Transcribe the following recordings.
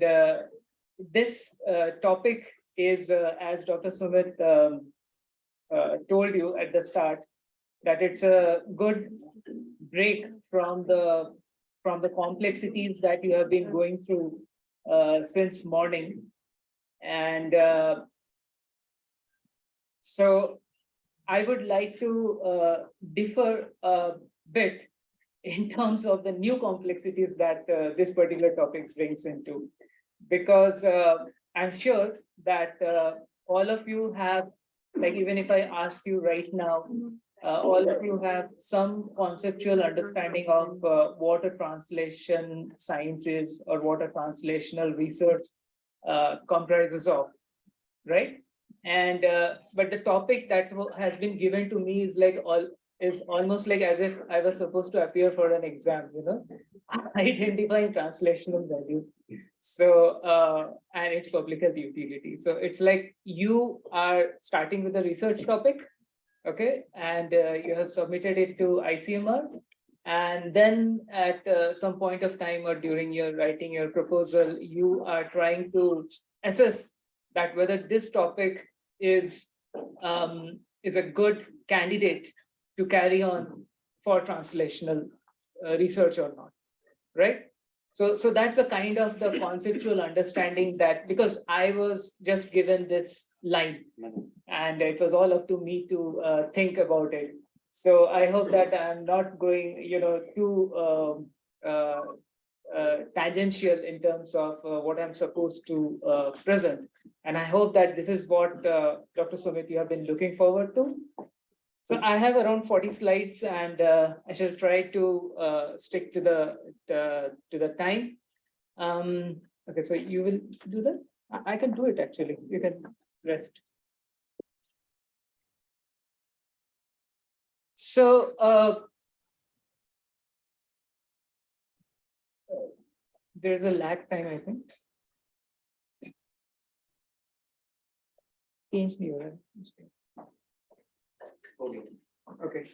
And this topic is, as Dr. Sumit told you at the start, that it's a good break from the complexities that you have been going through since morning. And so I would like to differ a bit in terms of the new complexities that this particular topic brings into, because I'm sure that all of you have, like, even if I ask you right now, all of you have some conceptual understanding of what a translation science is, or what a translational research comprises of, right? And but the topic that has been given to me is almost like as if I was supposed to appear for an exam, identifying translational value. So and its public health utility. So it's like you are starting with a research topic, okay, and you have submitted it to ICMR, and then at some point of time or during your writing your proposal, you are trying to assess that whether this topic is a good candidate to carry on for translational research or not, right? So that's a kind of the conceptual understanding, that because I was just given this line and it was all up to me to think about it. So I hope that I'm not going, too tangential in terms of what I'm supposed to present. And I hope that this is what Dr. Sumit, you have been looking forward to. So I have around 40 slides, and I shall try to stick to the time. Okay, so you will do that? I can do it actually. You can rest. So there's a lag time, I think. Change the order. Okay.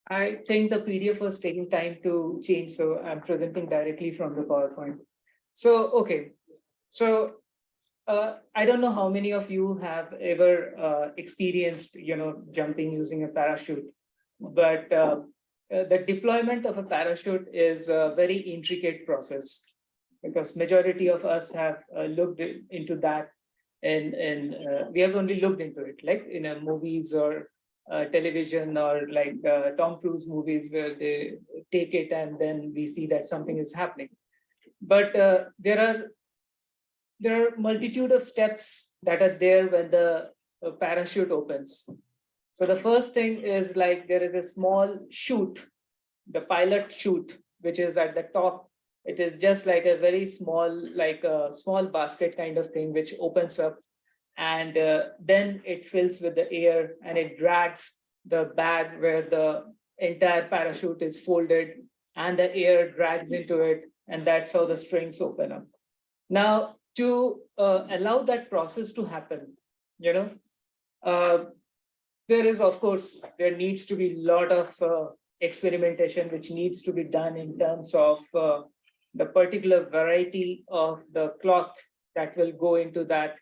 I think the PDF was taking time to change, so I'm presenting directly from the PowerPoint. So, okay. So I don't know how many of you have ever experienced, jumping using a parachute, but the deployment of a parachute is a very intricate process, because majority of us have looked into that, and we have only looked into it, like in movies or television, or like Tom Cruise movies, where they take it and then we see that something is happening. But there are multitude of steps that are there when the parachute opens. So the first thing is, like, there is a small chute, the pilot chute, which is at the top. It is just like a very small, like a small basket kind of thing, which opens up, and then it fills with the air, and it drags the bag where the entire parachute is folded, and the air drags into it, and that's how the strings open up. Now, to allow that process to happen, there needs to be a lot of experimentation which needs to be done in terms of the particular variety of the cloth that will go into that.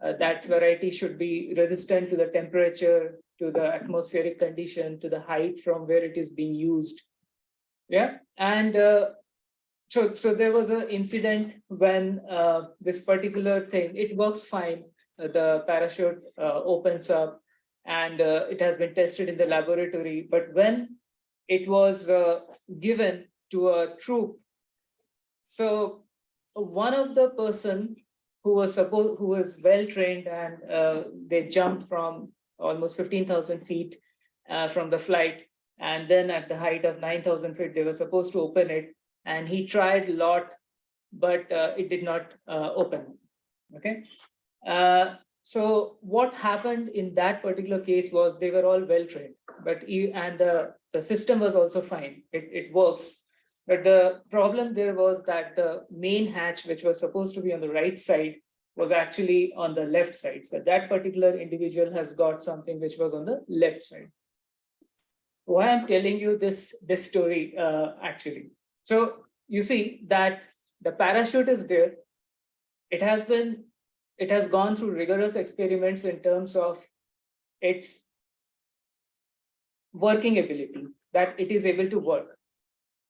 That variety should be resistant to the temperature, to the atmospheric condition, to the height from where it is being used. Yeah, and so there was an incident when this particular thing, it works fine. The parachute opens up, and it has been tested in the laboratory. But when it was given to a troop, so one of the person who was well trained, and they jumped from almost 15,000 feet from the flight, and then at the height of 9,000 feet, they were supposed to open it. And he tried a lot, but it did not open. Okay. So what happened in that particular case was they were all well trained, but the system was also fine. It works. But the problem there was that the main hatch, which was supposed to be on the right side, was actually on the left side. So that particular individual has got something which was on the left side. Why I'm telling you this story actually. So you see that the parachute is there. It has gone through rigorous experiments in terms of its working ability, that it is able to work.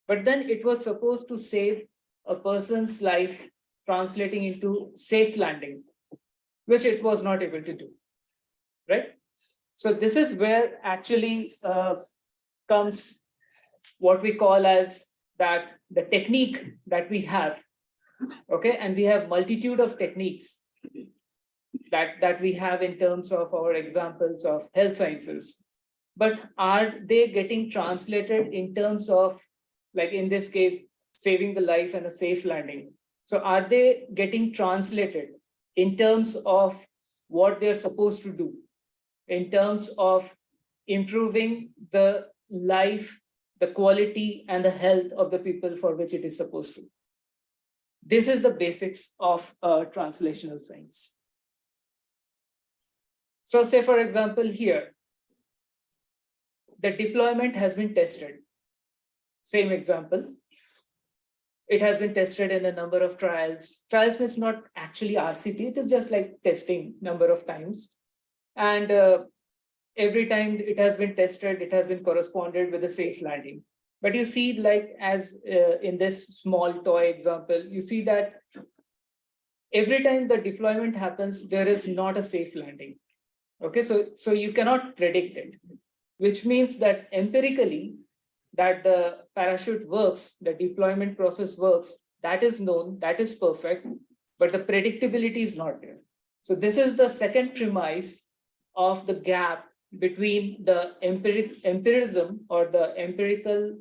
But then it was supposed to save a person's life, translating into safe landing, which it was not able to do, right? So this is where actually comes what we call as that the technique that we have, okay? And we have multitude of techniques that we have in terms of our examples of health sciences. But are they getting translated in terms of, like in this case, saving the life and a safe landing? So are they getting translated in terms of what they're supposed to do, in terms of improving the life, the quality, and the health of the people for which it is supposed to? This is the basics of translational science. So say, for example, here, the deployment has been tested. Same example. It has been tested in a number of trials. Trials means not actually RCT, it is just like testing number of times. And every time it has been tested, it has been corresponded with a safe landing. But you see, like as in this small toy example, you see that every time the deployment happens, there is not a safe landing. Okay, so you cannot predict it, which means that empirically, that the parachute works, the deployment process works, that is known, that is perfect, but the predictability is not there. So this is the second premise of the gap between the empiricism or the empirical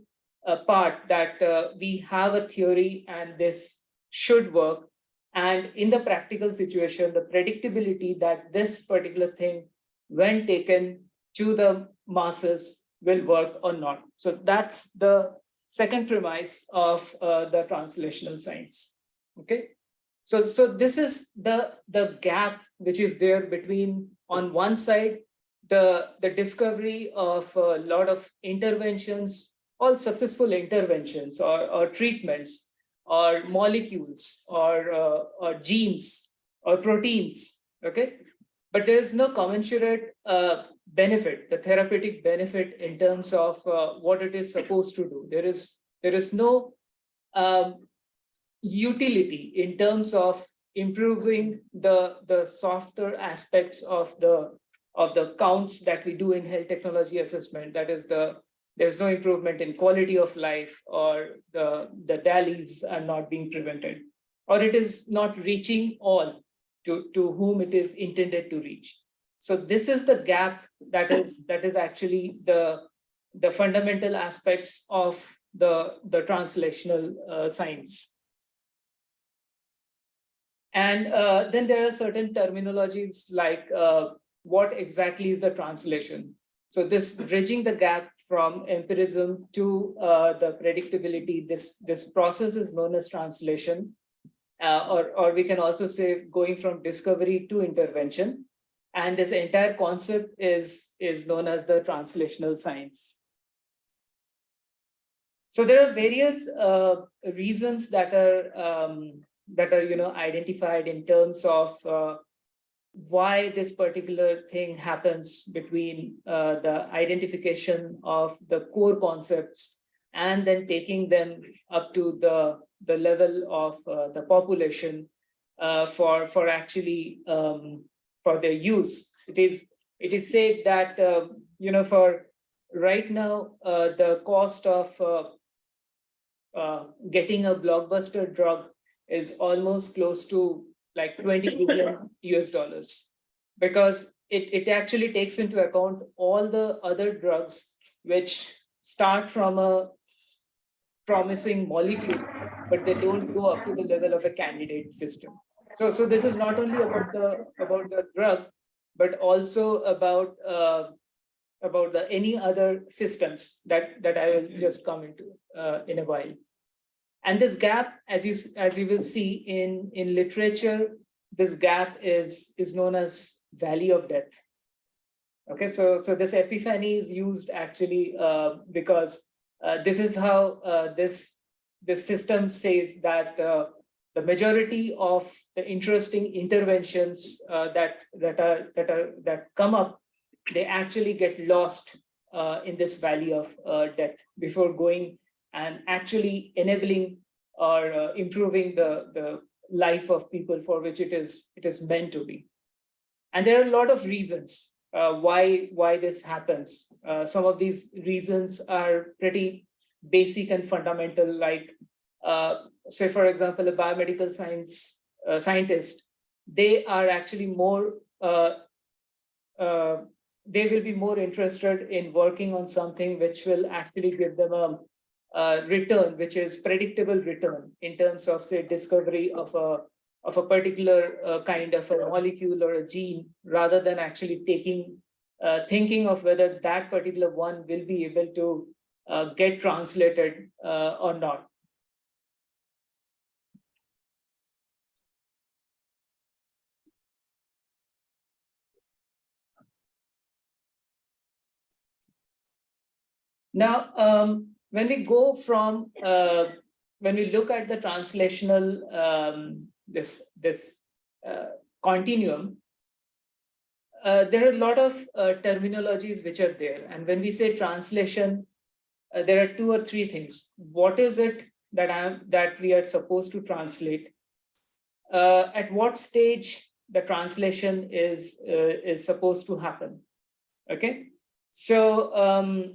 part that we have a theory and this should work, and in the practical situation, the predictability that this particular thing, when taken to the masses, will work or not. So that's the second premise of the translational science. Okay, so this is the gap which is there between, on one side, the discovery of a lot of interventions, all successful interventions or treatments or molecules or genes or proteins. Okay, but there is no commensurate benefit, the therapeutic benefit in terms of what it is supposed to do. There is no utility in terms of improving the softer aspects of the counts that we do in health technology assessment. That is, there's no improvement in quality of life, or the DALYs are not being prevented, or it is not reaching all to whom it is intended to reach. So this is the gap that is actually the fundamental aspects of the translational science. And then there are certain terminologies like what exactly is the translation. So this bridging the gap from empirism to the predictability, this process is known as translation, or we can also say going from discovery to intervention. And this entire concept is known as the translational science. So there are various reasons that are identified in terms of why this particular thing happens between the identification of the core concepts and then taking them up to the level of the population for actually for their use. It is said that for right now the cost of getting a blockbuster drug is almost close to like 20 billion US dollars, because it actually takes into account all the other drugs which start from a promising molecule, but they don't go up to the level of a candidate system. So this is not only about the drug, but also about the any other systems that I will just come into in a while. And this gap, as you will see in literature, this gap is known as valley of death. Okay, so this epiphany is used actually because this is how this system says that the majority of the interesting interventions that come up, they actually get lost in this valley of death before going and actually enabling or improving the life of people for which it is meant to be. And there are a lot of reasons why this happens. Some of these reasons are pretty basic and fundamental, like say, for example, a biomedical scientist, they are actually more, they will be more interested in working on something which will actually give them a return, which is predictable return in terms of, say, discovery of a particular kind of a molecule or a gene, rather than actually thinking of whether that particular one will be able to get translated or not. Now, when we go from, when we look at the translational, this continuum, there are a lot of terminologies which are there. And when we say translation, there are two or three things. What is it that we are supposed to translate? At what stage the translation is supposed to happen? Okay, so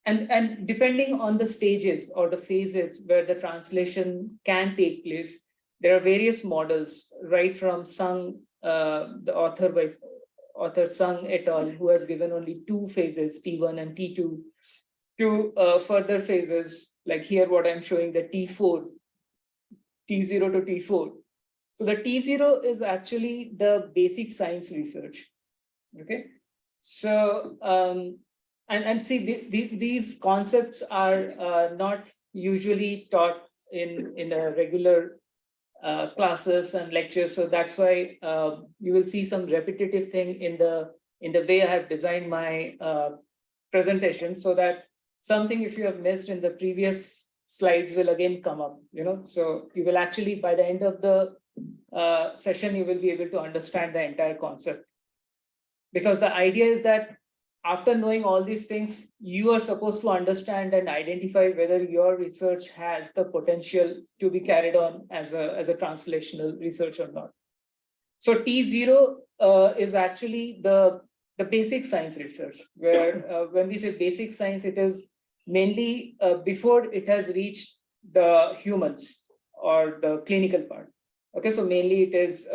and depending on the stages or the phases where the translation can take place, there are various models, right from Sung, the author Sung et al., who has given only two phases, T1 and T2, to further phases, like here what I'm showing, the T4, T0 to T4. So the T0 is actually the basic science research. Okay, so and see, these concepts are not usually taught in a regular classes and lectures. So that's why you will see some repetitive thing in the way I have designed my presentation, so that something, if you have missed in the previous slides, will again come up. So you will actually, by the end of the session, you will be able to understand the entire concept. Because the idea is that after knowing all these things, you are supposed to understand and identify whether your research has the potential to be carried on as a translational research or not. So T0 is actually the basic science research, where when we say basic science, it is mainly before it has reached the humans or the clinical part. Okay, so mainly it is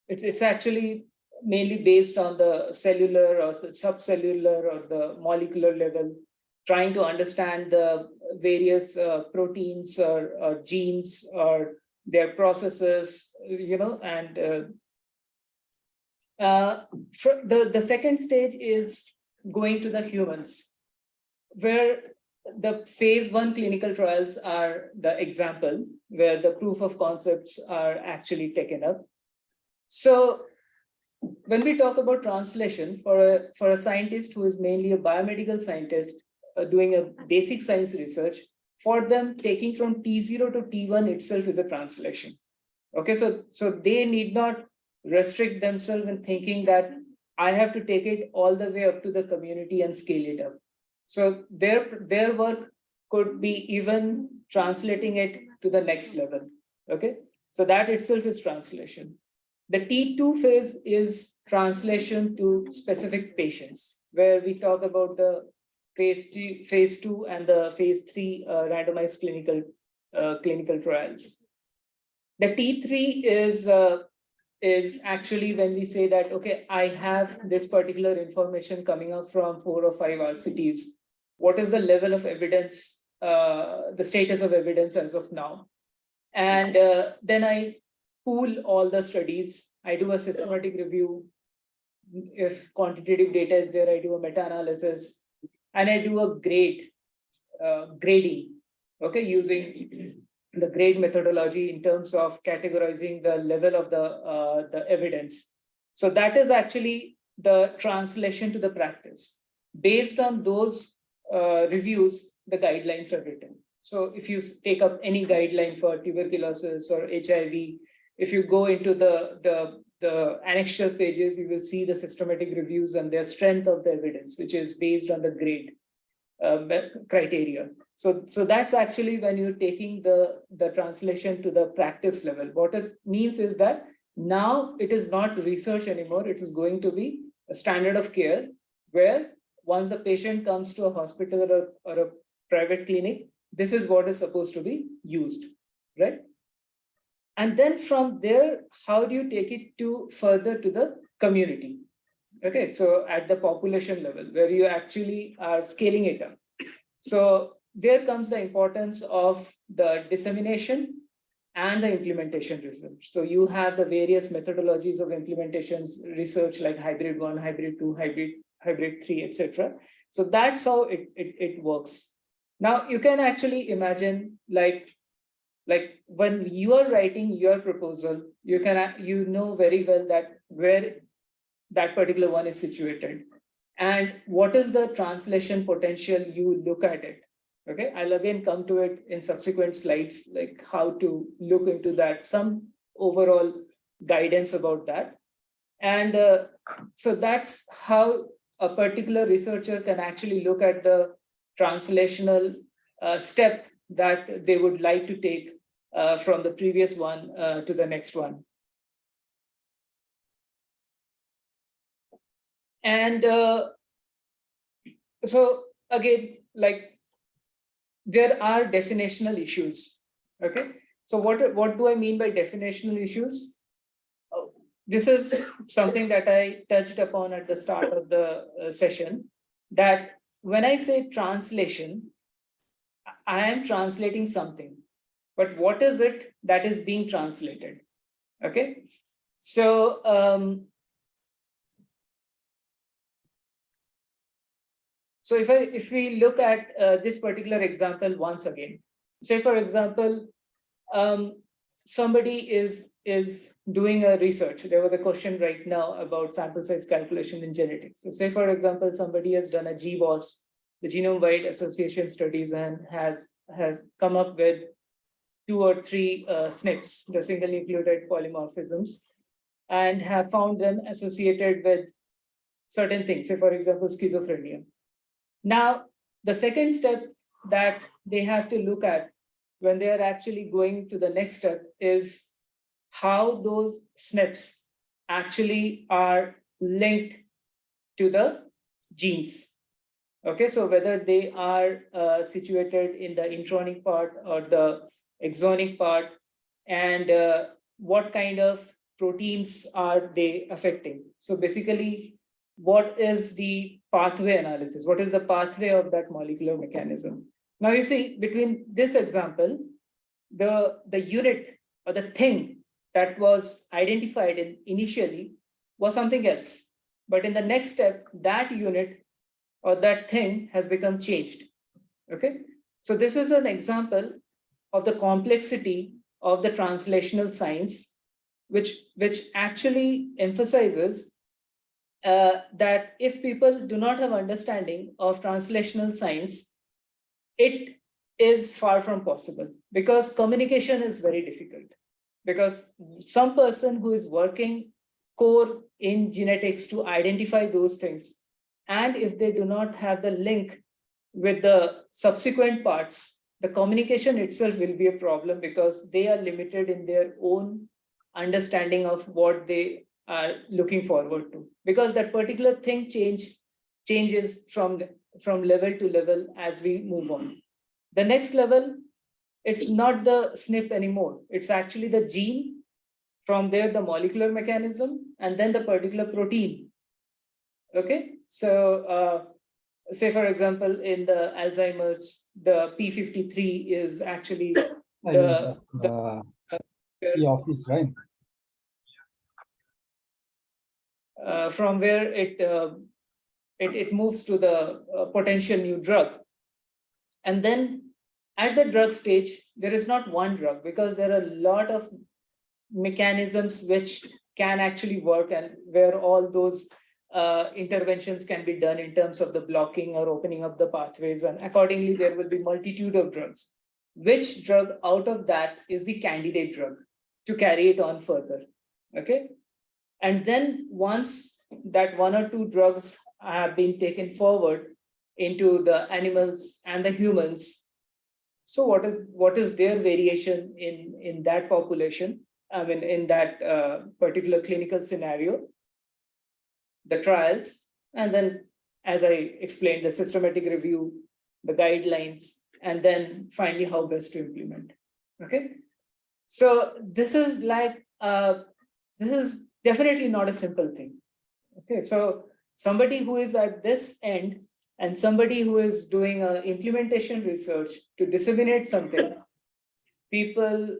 it's actually mainly based on the cellular or the subcellular or the molecular level, trying to understand the various proteins or genes or their processes, and the second stage is going to the humans, where the phase 1 clinical trials are the example, where the proof of concepts are actually taken up. So when we talk about translation for a scientist who is mainly a biomedical scientist doing a basic science research, for them, taking from T0 to T1 itself is a translation. Okay, so they need not restrict themselves in thinking that I have to take it all the way up to the community and scale it up. So their work could be even translating it to the next level. Okay, so that itself is translation. The T2 phase is translation to specific patients, where we talk about the phase 2 and the phase 3 randomized clinical trials. The T3 is actually when we say that, okay, I have this particular information coming up from 4 or 5 RCTs. What is the level of evidence, the status of evidence as of now? And then I pool all the studies. I do a systematic review. If quantitative data is there, I do a meta-analysis, and I do a grade grading, okay, using the grade methodology in terms of categorizing the level of the evidence. So that is actually the translation to the practice. Based on those reviews, the guidelines are written. So if you take up any guideline for tuberculosis or HIV, if you go into the annexure pages, you will see the systematic reviews and their strength of the evidence, which is based on the grade criteria. So that's actually when you're taking the translation to the practice level. What it means is that now it is not research anymore. It is going to be a standard of care where once the patient comes to a hospital or a private clinic, this is what is supposed to be used, right? And then from there, how do you take it to further to the community? Okay, so at the population level, where you actually are scaling it up. So there comes the importance of the dissemination and the implementation research. So you have the various methodologies of implementations research like hybrid 1, hybrid 2, hybrid 3, etc. So that's how it works. Now you can actually imagine like when you are writing your proposal, you know very well that where that particular one is situated and what is the translation potential. You look at it. Okay, I'll again come to it in subsequent slides, like how to look into that, some overall guidance about that. And so that's how a particular researcher can actually look at the translational step that they would like to take from the previous one to the next one. And so again, like there are definitional issues. Okay, so what do I mean by definitional issues? This is something that I touched upon at the start of the session, that when I say translation, I am translating something, but what is it that is being translated? Okay, so so if we look at this particular example once again, say for example, somebody is doing a research. There was a question right now about sample size calculation in genetics. So say for example, somebody has done a GWAS, the genome-wide association studies, and has come up with 2 or 3 SNPs, the single nucleotide polymorphisms, and have found them associated with certain things, say for example, schizophrenia. Now, the second step that they have to look at when they are actually going to the next step is how those SNPs actually are linked to the genes. Okay, so whether they are situated in the intronic part or the exonic part, and what kind of proteins are they affecting. So basically, what is the pathway analysis? What is the pathway of that molecular mechanism? Now you see, between this example, the unit or the thing that was identified initially was something else. But in the next step, that unit or that thing has become changed. Okay, so this is an example of the complexity of the translational science, which actually emphasizes that if people do not have understanding of translational science, it is far from possible, because communication is very difficult. Because some person who is working core in genetics to identify those things, and if they do not have the link with the subsequent parts, the communication itself will be a problem, because they are limited in their own understanding of what they are looking forward to, because that particular thing changes from level to level as we move on. The next level, it's not the SNP anymore. It's actually the gene, from there the molecular mechanism, and then the particular protein. Okay, so say for example, in the Alzheimer's, the P53 is actually the office, right? From where it moves to the potential new drug. And then at the drug stage, there is not one drug, because there are a lot of mechanisms which can actually work, and where all those interventions can be done in terms of the blocking or opening up the pathways. And accordingly, there will be multitude of drugs. Which drug out of that is the candidate drug to carry it on further? Okay. And then once that one or two drugs have been taken forward into the animals and the humans, so what is their variation in that population? I mean, in that particular clinical scenario, the trials, and then, as I explained, the systematic review, the guidelines, and then finally how best to implement. Okay, so this is like this is definitely not a simple thing. Okay, so somebody who is at this end and somebody who is doing implementation research to disseminate something, people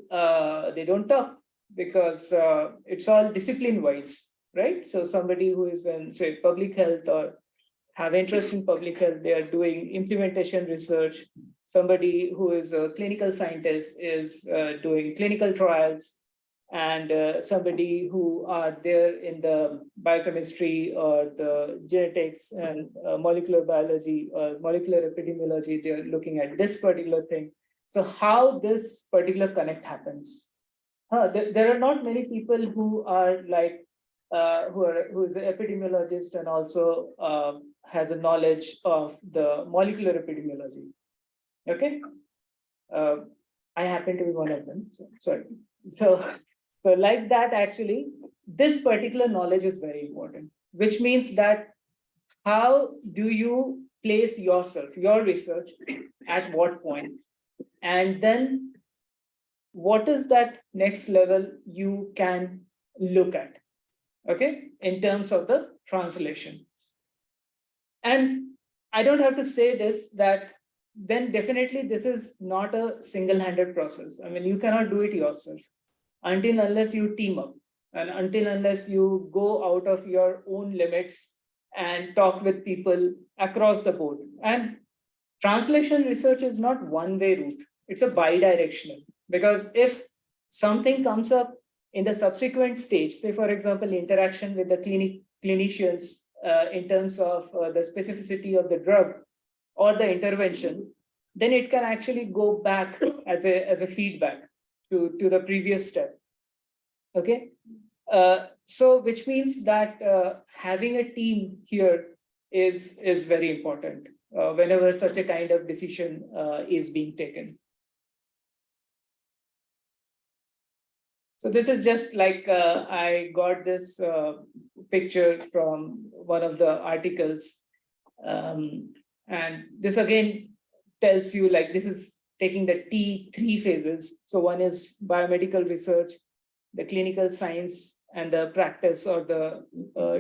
they don't talk, because it's all discipline wise, right? So somebody who is in, say, public health or have interest in public health, they are doing implementation research. Somebody who is a clinical scientist is doing clinical trials, and somebody who are there in the biochemistry or the genetics and molecular biology or molecular epidemiology, they're looking at this particular thing. So how this particular connect happens? There are not many people who are like, who is an epidemiologist and also has a knowledge of the molecular epidemiology. Okay, I happen to be one of them. So, sorry. So like that, actually, this particular knowledge is very important, which means that how do you place yourself, your research, at what point, and then what is that next level you can look at, okay, in terms of the translation. And I don't have to say this, that then definitely this is not a single-handed process. I mean, you cannot do it yourself until unless you team up, and until unless you go out of your own limits and talk with people across the board. And translation research is not one-way route, it's a bi-directional. Because if something comes up in the subsequent stage, say for example, interaction with the clinicians in terms of the specificity of the drug or the intervention, then it can actually go back as a feedback to the previous step. Okay, so which means that having a team here is very important whenever such a kind of decision is being taken. So this is just like I got this picture from one of the articles, and this again tells you, like, this is taking the T3 phases. So one is biomedical research, the clinical science, and the practice or the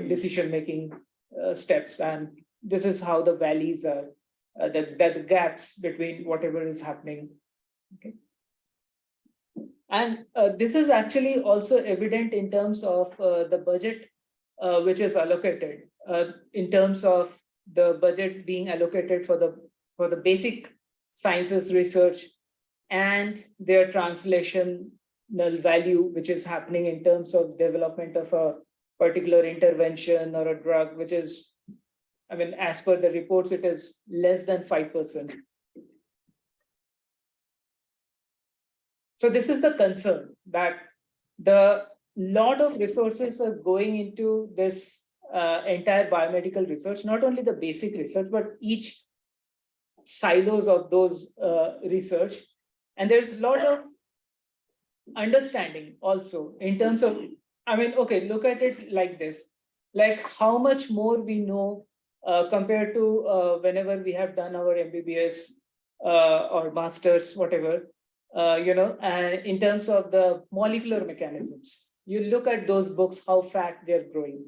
decision-making steps. And this is how the valleys are, the gaps between whatever is happening. Okay. And this is actually also evident in terms of the budget which is allocated, in terms of the budget being allocated for the basic sciences research and their translational value, which is happening in terms of development of a particular intervention or a drug, which is, I mean, as per the reports, it is less than 5%. So this is the concern, that the lot of resources are going into this entire biomedical research, not only the basic research, but each silos of those research. And there's a lot of understanding also in terms of, I mean, okay, look at it like this, like how much more we know compared to whenever we have done our MBBS or masters, whatever, in terms of the molecular mechanisms. You look at those books, how fast they're growing.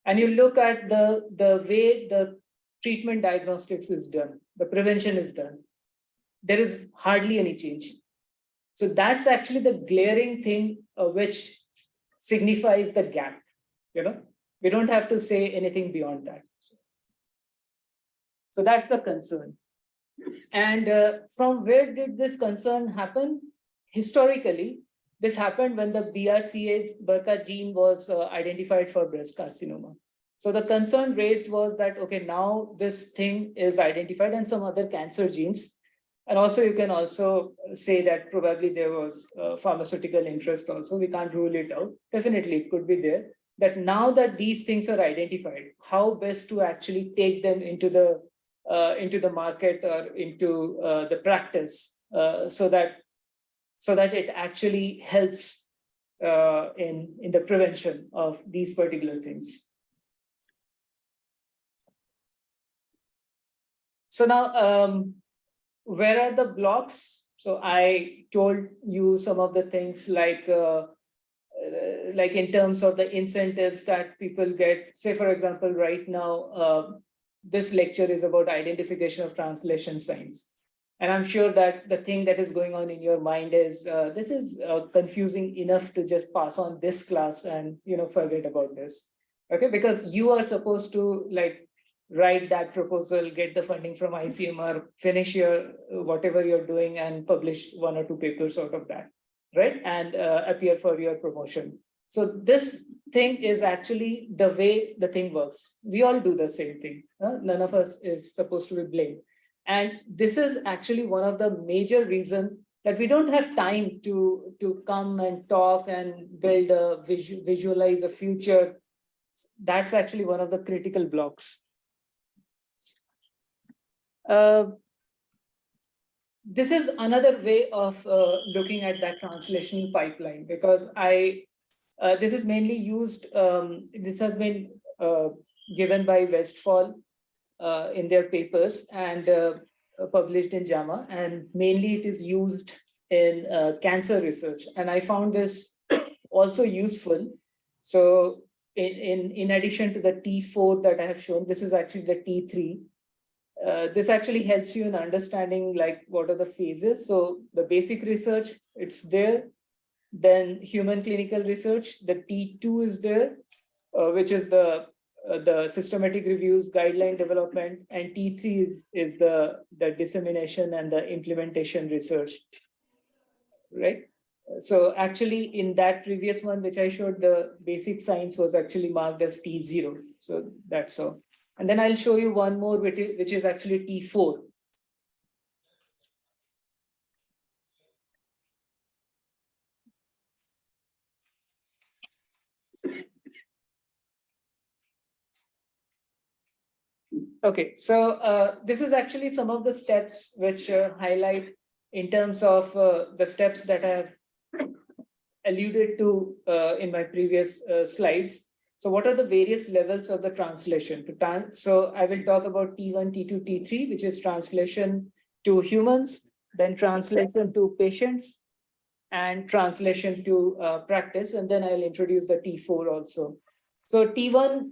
And you look at the way the treatment diagnostics is done, the prevention is done. There is hardly any change. So that's actually the glaring thing which signifies the gap. We don't have to say anything beyond that. So that's the concern. And from where did this concern happen? Historically, this happened when the BRCA gene was identified for breast carcinoma. So the concern raised was that, okay, now this thing is identified and some other cancer genes. And also you can also say that probably there was pharmaceutical interest also. We can't rule it out. Definitely it could be there. That now that these things are identified, how best to actually take them into the market or into the practice so that it actually helps in the prevention of these particular things. So now, where are the blocks? So I told you some of the things like in terms of the incentives that people get. Say, for example, right now, this lecture is about identification of translation science. And I'm sure that the thing that is going on in your mind is, this is confusing enough to just pass on this class and forget about this. Okay, because you are supposed to write that proposal, get the funding from ICMR, finish your whatever you're doing and publish 1 or 2 papers out of that, right? And appear for your promotion. So this thing is actually the way the thing works. We all do the same thing. None of us is supposed to be blamed. And this is actually one of the major reasons that we don't have time to come and talk and build a visualize a future. That's actually one of the critical blocks. This is another way of looking at that translational pipeline, because this is mainly used, this has been given by Westphal in their papers and published in JAMA, and mainly it is used in cancer research. And I found this also useful. So in addition to the T4 that I have shown, this is actually the T3. This actually helps you in understanding what are the phases. So the basic research, it's there. Then human clinical research, the T2 is there, which is the systematic reviews, guideline development, and T3 is the dissemination and the implementation research, right? So actually in that previous one, which I showed, the basic science was actually marked as T0. So that's all. And then I'll show you one more, which is actually T4. Okay, so this is actually some of the steps which highlight in terms of the steps that I have alluded to in my previous slides. So what are the various levels of the translation? So I will talk about T1, T2, T3, which is translation to humans, then translation to patients, and translation to practice. And then I'll introduce the T4 also. So T1,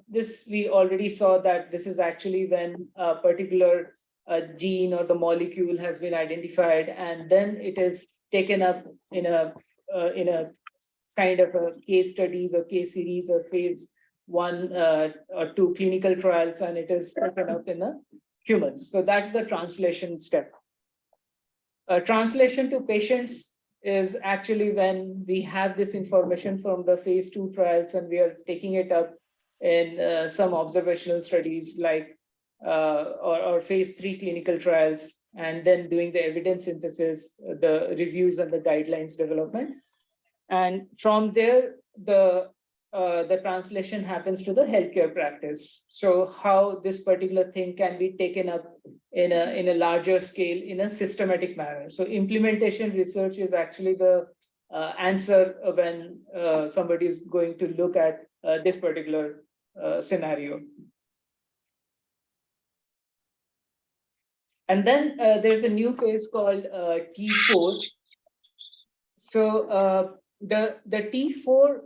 this we already saw that this is actually when a particular gene or the molecule has been identified, and then it is taken up in a kind of a case studies or case series or phase 1 or 2 clinical trials, and it is taken up in the humans. So that's the translation step. Translation to patients is actually when we have this information from the phase 2 trials and we are taking it up in some observational studies or phase 3 clinical trials, and then doing the evidence synthesis, the reviews and the guidelines development. And from there, the translation happens to the healthcare practice. So how this particular thing can be taken up in a larger scale in a systematic manner. So implementation research is actually the answer when somebody is going to look at this particular scenario. And then there's a new phase called T4. So the T4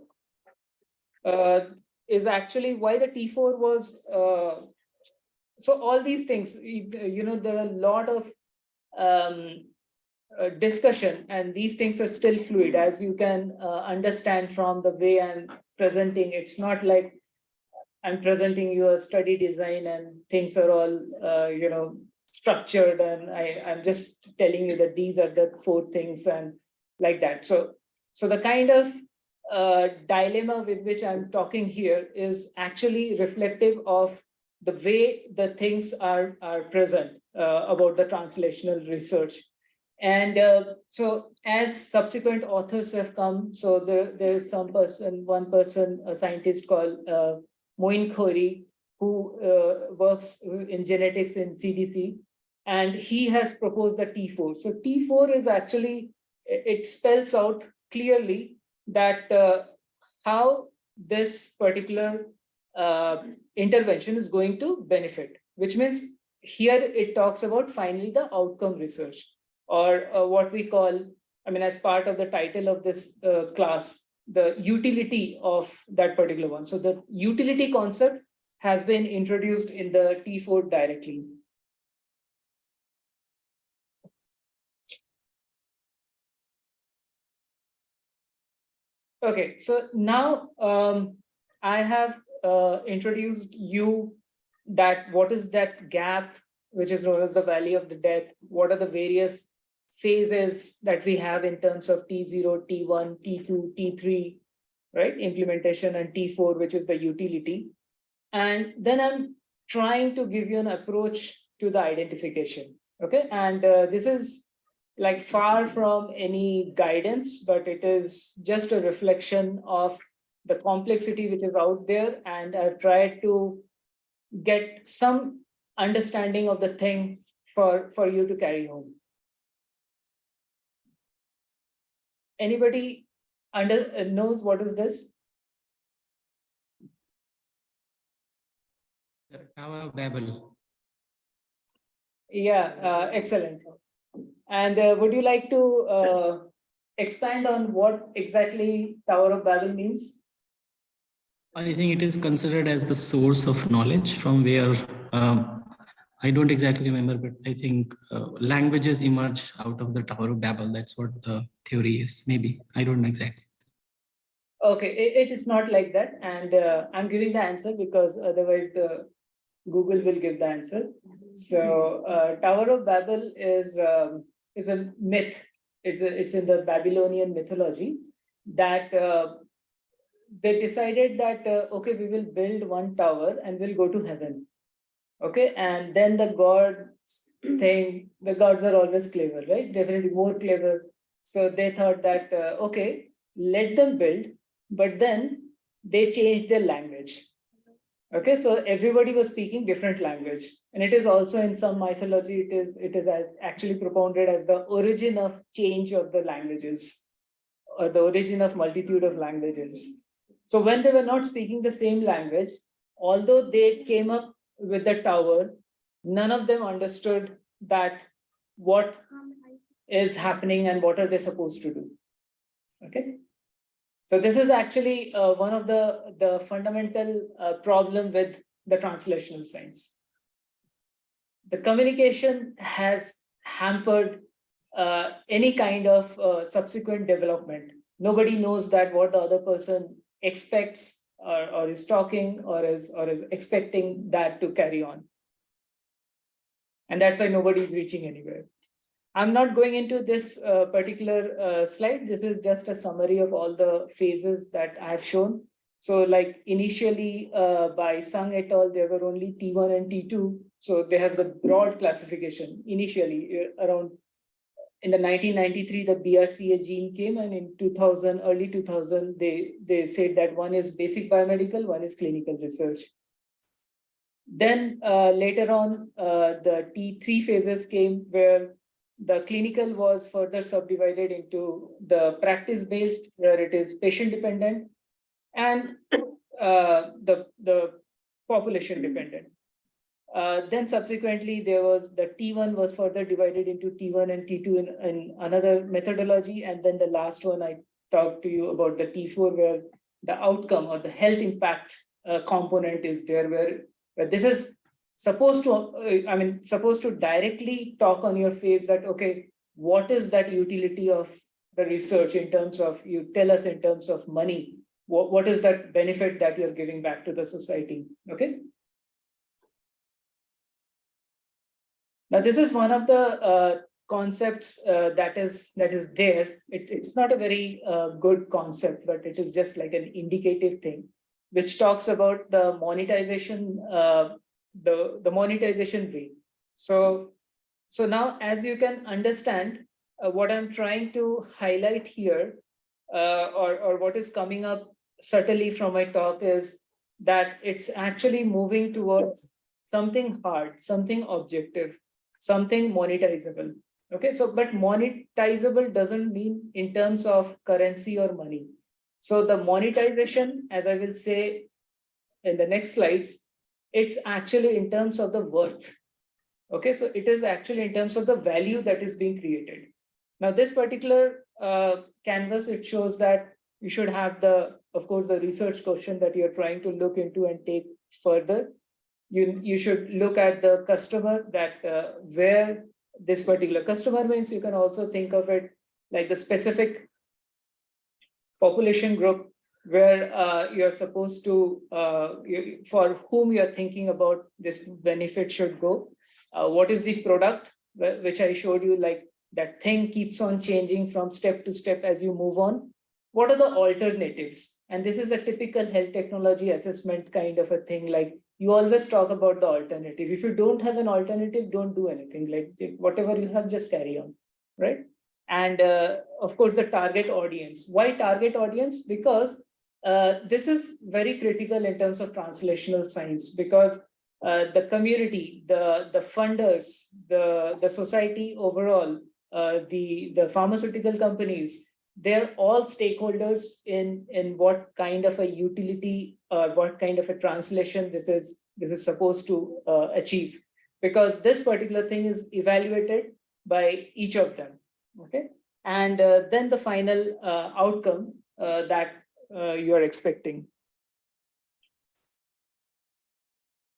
is actually why the T4 was, so all these things, there are a lot of discussion, and these things are still fluid, as you can understand from the way I'm presenting. It's not like I'm presenting you a study design and things are all, structured, and I'm just telling you that these are the 4 things and like that. So the kind of dilemma with which I'm talking here is actually reflective of the way the things are present about the translational research. And so as subsequent authors have come, so there's one person, a scientist called Moin Khori, who works in genetics in CDC, and he has proposed the T4. So T4 is actually, it spells out clearly that how this particular intervention is going to benefit, which means here it talks about finally the outcome research, or what we call, I mean, as part of the title of this class, the utility of that particular one. So the utility concept has been introduced in the T4 directly. Okay, so now I have introduced you that what is that gap, which is known as the valley of the death. What are the various phases that we have in terms of T0, T1, T2, T3, right? Implementation, and T4, which is the utility. And then I'm trying to give you an approach to the identification, okay? And this is like far from any guidance, but it is just a reflection of the complexity which is out there, and I've tried to get some understanding of the thing for you to carry home. Anybody knows what is this? The Tower of Babel. Yeah, excellent. And would you like to expand on what exactly Tower of Babel means? I think it is considered as the source of knowledge from where, I don't exactly remember, but I think languages emerge out of the Tower of Babel. That's what the theory is, maybe. I don't know exactly. Okay, it is not like that. And I'm giving the answer because otherwise the Google will give the answer. So Tower of Babel is a myth. It's in the Babylonian mythology that they decided that, okay, we will build one tower and we'll go to heaven. Okay, and then the gods think, the gods are always clever, right? Definitely more clever. So they thought that, okay, let them build, but then they changed their language. Okay, so everybody was speaking different language. And it is also in some mythology, it is actually propounded as the origin of change of the languages, or the origin of multitude of languages. So when they were not speaking the same language, although they came up with the tower, none of them understood that what is happening and what are they supposed to do. Okay. So this is actually one of the fundamental problem with the translational science. The communication has hampered any kind of subsequent development. Nobody knows that what the other person expects or is talking or is expecting that to carry on. And that's why nobody is reaching anywhere. I'm not going into this particular slide. This is just a summary of all the phases that I have shown. So like initially by Sung et al, there were only T1 and T2. So they have the broad classification initially around in the 1993, the BRCA gene came, and in 2000, early 2000, they said that one is basic biomedical, one is clinical research. Then later on, the T3 phases came where the clinical was further subdivided into the practice-based, where it is patient-dependent, and the population-dependent. Then subsequently, there was the T1 was further divided into T1 and T2 in another methodology. And then the last one I talked to you about, the T4, where the outcome or the health impact component is there, where this is supposed to, supposed to directly talk on your face that, okay, what is that utility of the research in terms of, you tell us in terms of money, what is that benefit that you're giving back to the society, okay? Now, this is one of the concepts that is there. It's not a very good concept, but it is just like an indicative thing, which talks about the monetization, the monetization way. So now, as you can understand, what I'm trying to highlight here, or what is coming up subtly from my talk, is that it's actually moving towards something hard, something objective, something monetizable. Okay, so but monetizable doesn't mean in terms of currency or money. So the monetization, as I will say in the next slides, it's actually in terms of the worth. Okay, so it is actually in terms of the value that is being created. Now, this particular canvas, it shows that you should have of course, the research question that you're trying to look into and take further. You should look at the customer, that where this particular customer means. You can also think of it like the specific population group where you're supposed to, for whom you're thinking about this benefit should go. What is the product, which I showed you, like that thing keeps on changing from step to step as you move on. What are the alternatives? And this is a typical health technology assessment kind of a thing. Like, you always talk about the alternative. If you don't have an alternative, don't do anything. Like, whatever you have, just carry on, right? And of course, the target audience. Why target audience? Because this is very critical in terms of translational science, because the community, the funders, the society overall, the pharmaceutical companies, they're all stakeholders in what kind of a utility or what kind of a translation this is supposed to achieve, because this particular thing is evaluated by each of them. Okay, and then the final outcome that you are expecting.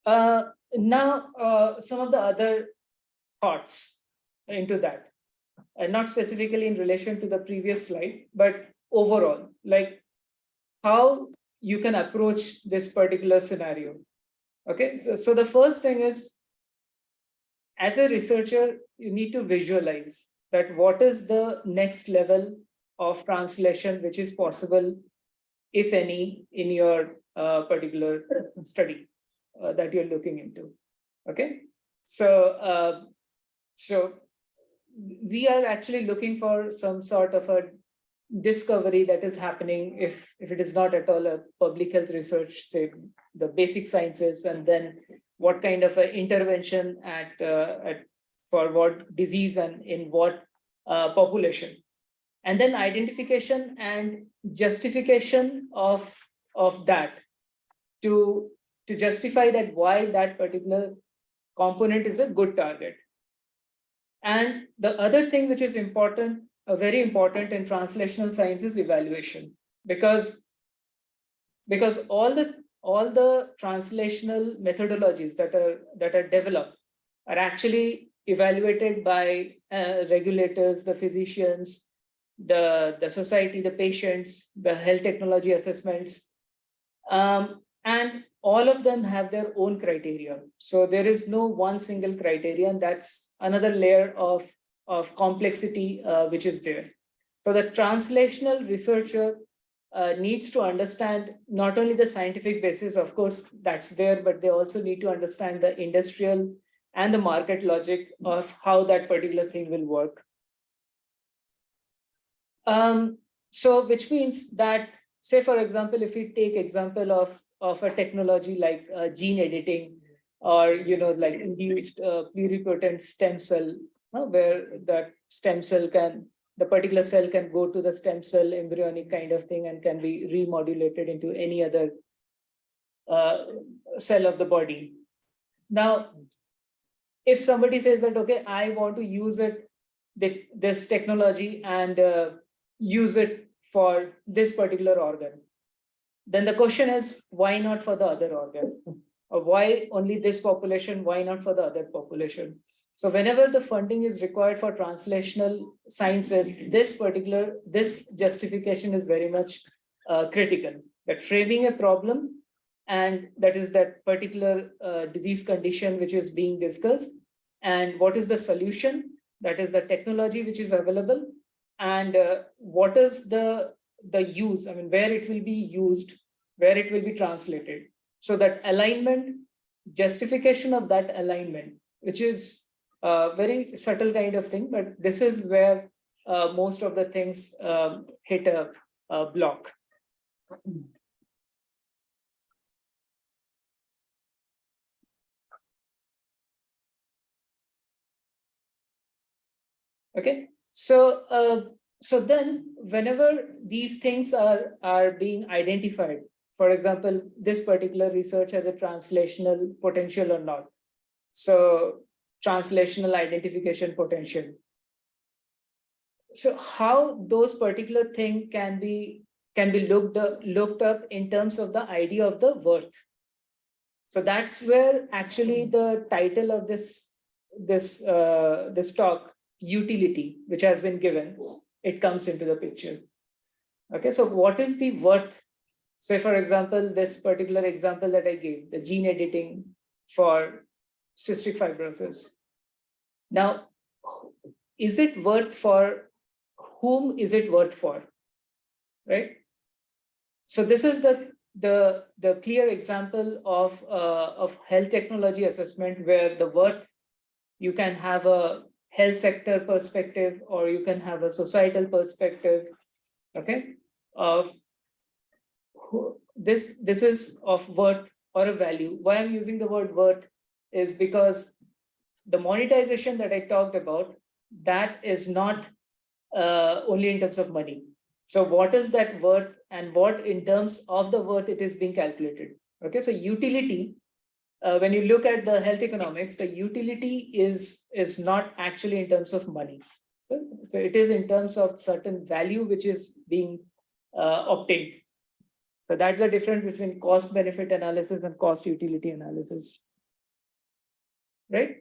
Now, some of the other thoughts into that, and not specifically in relation to the previous slide, but overall, like how you can approach this particular scenario. Okay, so the first thing is, as a researcher, you need to visualize that what is the next level of translation which is possible, if any, in your particular study that you're looking into. Okay, so we are actually looking for some sort of a discovery that is happening, if it is not at all a public health research, say the basic sciences, and then what kind of an intervention for what disease and in what population, and then identification and justification of that to justify that why that particular component is a good target. And the other thing which is important, very important in translational science, is evaluation, because all the translational methodologies that are developed are actually evaluated by regulators, the physicians, the society, the patients, the health technology assessments, and all of them have their own criteria. So there is no one single criteria, and that's another layer of complexity which is there. So the translational researcher needs to understand not only the scientific basis, of course, that's there, but they also need to understand the industrial and the market logic of how that particular thing will work. So which means that, say, for example, if we take example of a technology like gene editing, or like induced pluripotent stem cell, where that stem cell the particular cell can go to the stem cell embryonic kind of thing and can be remodulated into any other cell of the body. Now, if somebody says that, okay, I want to use this technology and use it for this particular organ, then the question is, why not for the other organ? Or why only this population? Why not for the other population? So whenever the funding is required for translational sciences, this justification is very much critical. That framing a problem, and that is that particular disease condition which is being discussed, and what is the solution, that is the technology which is available, and what is the use, I mean, where it will be used, where it will be translated. So that alignment, justification of that alignment, which is a very subtle kind of thing, but this is where most of the things hit a block. Okay, so so then whenever these things are being identified, for example, this particular research has a translational potential or not. So translational identification potential. So how those particular things can be looked up in terms of the idea of the worth. So that's where actually the title of this talk, utility, which has been given, it comes into the picture. Okay, so what is the worth? Say, for example, this particular example that I gave, the gene editing for cystic fibrosis. Now, is it worth for whom? Is it worth for? Right? So this is the clear example of health technology assessment, where the worth, you can have a health sector perspective, or you can have a societal perspective. Okay, of this is of worth or a value. Why I'm using the word worth is because the monetization that I talked about, that is not only in terms of money. So what is that worth, and what in terms of the worth it is being calculated? Okay, so utility, when you look at the health economics, the utility is not actually in terms of money. So it is in terms of certain value which is being obtained. So that's the difference between cost benefit analysis and cost utility analysis, right?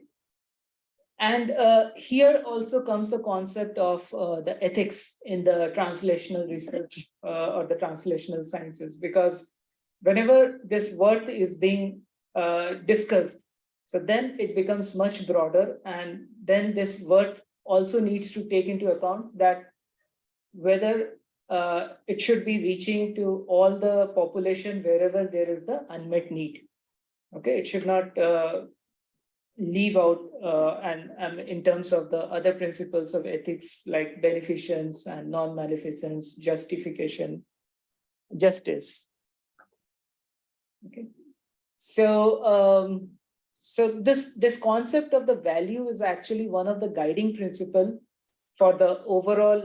And here also comes the concept of the ethics in the translational research or the translational sciences, because whenever this worth is being discussed, so then it becomes much broader, and then this worth also needs to take into account that whether it should be reaching to all the population wherever there is the unmet need. Okay, it should not leave out and in terms of the other principles of ethics like beneficence and non-maleficence, justification, justice. Okay, so so this concept of the value is actually one of the guiding principle for the overall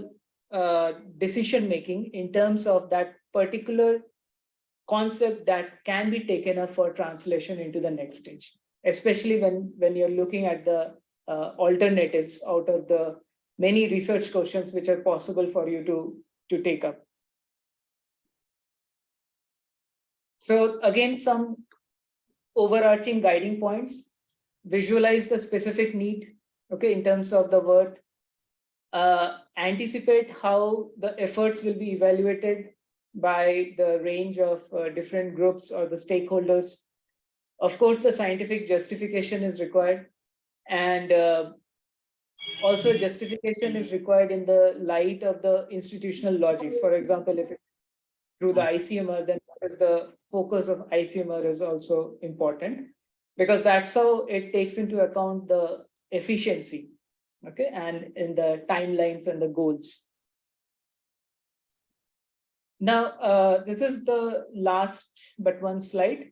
decision making in terms of that particular concept that can be taken up for translation into the next stage, especially when you're looking at the alternatives out of the many research questions which are possible for you to take up. So again, some overarching guiding points: visualize the specific need, okay, in terms of the worth. Anticipate how the efforts will be evaluated by the range of different groups or the stakeholders. Of course, the scientific justification is required, and also justification is required in the light of the institutional logics. For example, if it's through the ICMR, then what is the focus of ICMR is also important, because that's how it takes into account the efficiency, okay, and in the timelines and the goals. Now, this is the last but one slide.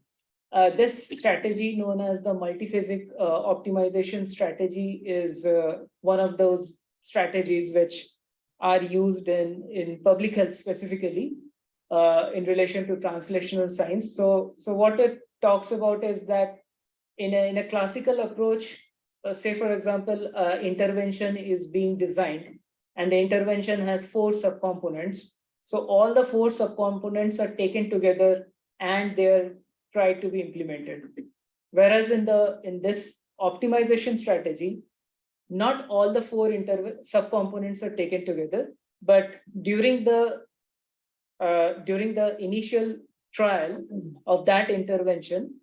This strategy, known as the multiphasic optimization strategy, is one of those strategies which are used in public health specifically in relation to translational science. So what it talks about is that in a classical approach, say for example, intervention is being designed, and the intervention has 4 subcomponents. So all the 4 subcomponents are taken together and they're tried to be implemented. Whereas in this optimization strategy, not all the 4 subcomponents are taken together, but during the initial trial of that intervention,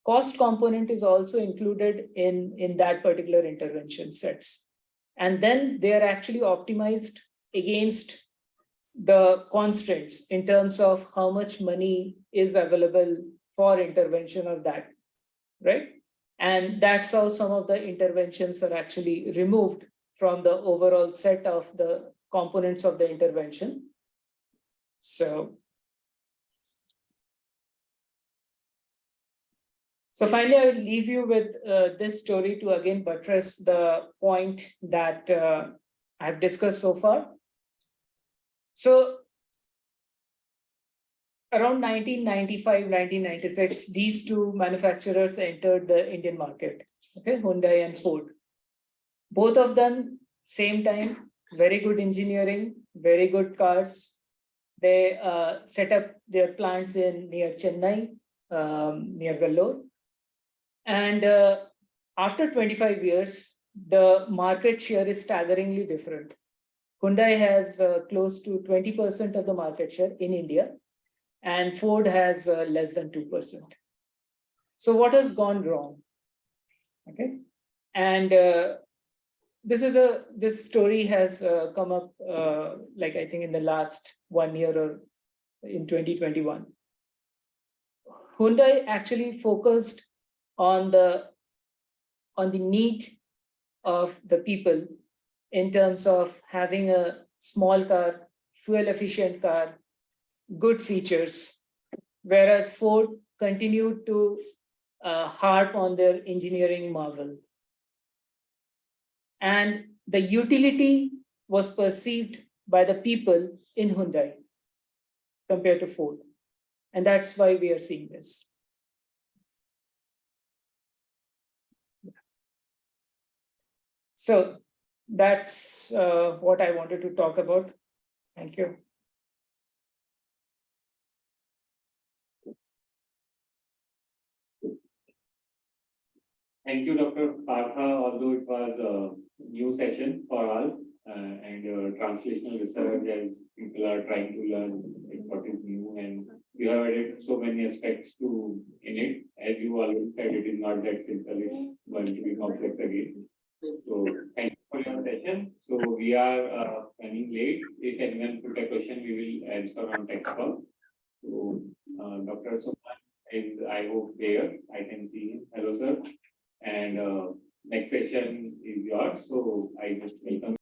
cost component is also included in that particular intervention sets. And then they are actually optimized against the constraints in terms of how much money is available for intervention of that, right? And that's how some of the interventions are actually removed from the overall set of the components of the intervention. So finally, I will leave you with this story to again buttress the point that I've discussed so far. So around 1995, 1996, these two manufacturers entered the Indian market, okay, Hyundai and Ford. Both of them, same time, very good engineering, very good cars. They set up their plants near Chennai, near Vellore. And after 25 years, the market share is staggeringly different. Hyundai has close to 20% of the market share in India, and Ford has less than 2%. So what has gone wrong? Okay, and this story has come up like I think in the last 1 year or in 2021. Hyundai actually focused on the need of the people in terms of having a small car, fuel efficient car, good features, whereas Ford continued to harp on their engineering marvels. And the utility was perceived by the people in Hyundai compared to Ford. And that's why we are seeing this. So that's what I wanted to talk about. Thank you. Thank you, Dr. Partha, although it was a new session for all and translational research as people are trying to learn what is new, and you have added so many aspects to in it. As you already said, it is not that simple, it's going to be complex again. So thank you for your session. So we are running late. If anyone put a question, we will answer on text call. So Dr. Suman is, I hope, there. I can see him. Hello, sir. And next session is yours. So I just welcome